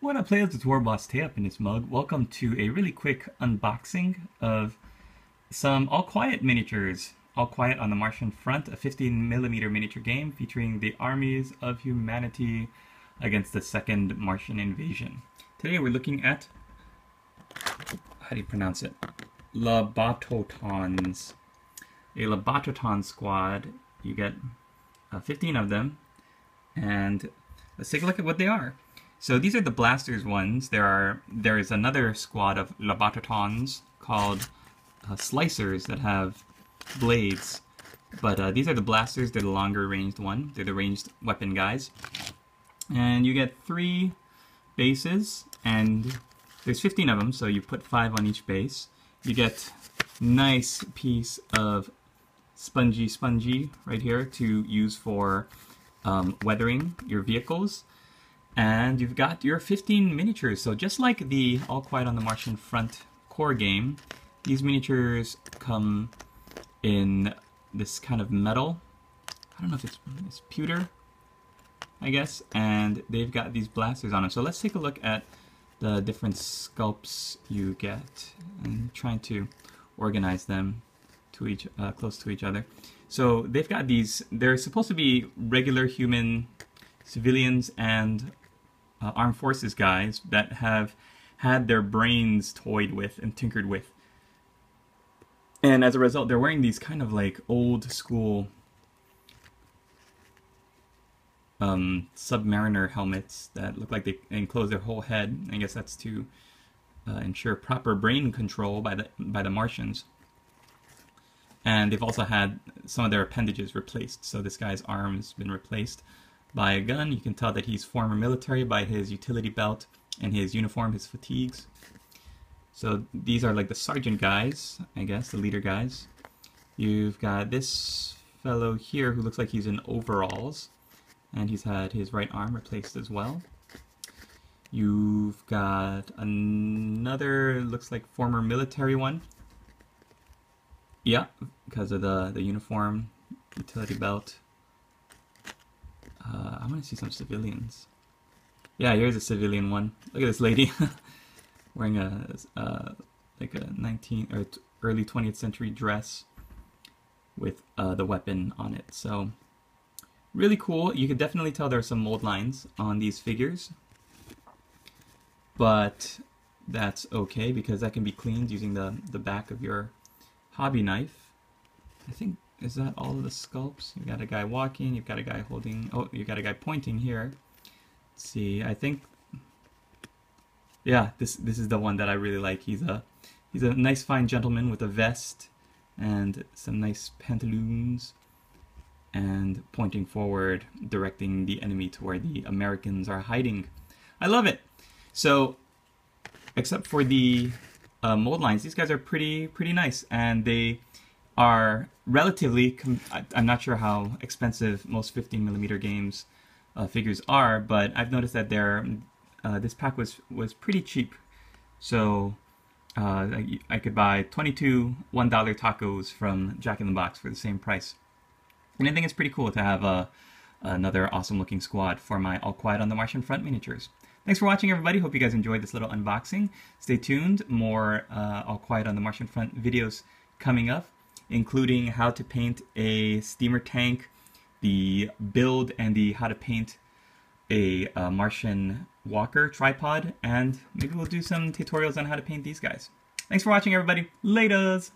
What up, players? It's Warboss Tay up in this mug. Welcome to a really quick unboxing of some All Quiet miniatures. All Quiet on the Martian front, a 15mm miniature game featuring the armies of humanity against the second Martian invasion. Today we're looking at, how do you pronounce it? Lobototons. A Lobototon squad. You get 15 of them, and let's take a look at what they are. So these are the blasters ones. There is another squad of Lobototons called slicers that have blades. But these are the blasters. They're the longer ranged one. They're the ranged weapon guys. And you get 3 bases, and there's 15 of them, so you put 5 on each base. You get nice piece of spongy right here to use for weathering your vehicles. And you've got your 15 miniatures. So just like the All Quiet on the Martian front core game, these miniatures come in this kind of metal. I don't know if it's pewter, I guess. And they've got these blasters on them. So let's take a look at the different sculpts you get and trying to organize them to close to each other. So they've got these. They're supposed to be regular human civilians and armed forces guys that have had their brains toyed with and tinkered with. And as a result, they're wearing these kind of like old school submariner helmets that look like they enclose their whole head. I guess that's to ensure proper brain control by the Martians. And they've also had some of their appendages replaced. So this guy's arm has been replaced by a gun. You can tell that he's former military by his utility belt and his uniform, his fatigues. So these are like the sergeant guys, I guess, the leader guys. You've got this fellow here who looks like he's in overalls, and he's had his right arm replaced as well. You've got another, looks like former military one. Yeah, because of the uniform, utility belt. I want to see some civilians. Yeah, here's a civilian one. Look at this lady wearing like a 19th or early 20th century dress with the weapon on it. So really cool. You can definitely tell there are some mold lines on these figures, but that's okay because that can be cleaned using the back of your hobby knife. I think, is that all of the sculpts? You've got a guy walking, you've got a guy holding, oh, you've got a guy pointing here. Let's see, I think, yeah, this is the one that I really like. He's a nice fine gentleman with a vest and some nice pantaloons and pointing forward, directing the enemy to where the Americans are hiding. I love it. So, except for the mold lines, these guys are pretty nice, and they are relatively, I'm not sure how expensive most 15mm games figures are, but I've noticed that this pack was pretty cheap. So I could buy 22 $1 tacos from Jack in the Box for the same price. And I think it's pretty cool to have another awesome looking squad for my All Quiet on the Martian front miniatures. Thanks for watching, everybody. Hope you guys enjoyed this little unboxing. Stay tuned. More All Quiet on the Martian front videos coming up, including how to paint a steamer tank, the build and the how to paint a Martian walker tripod, and maybe we'll do some tutorials on how to paint these guys. Thanks for watching, everybody. Laters!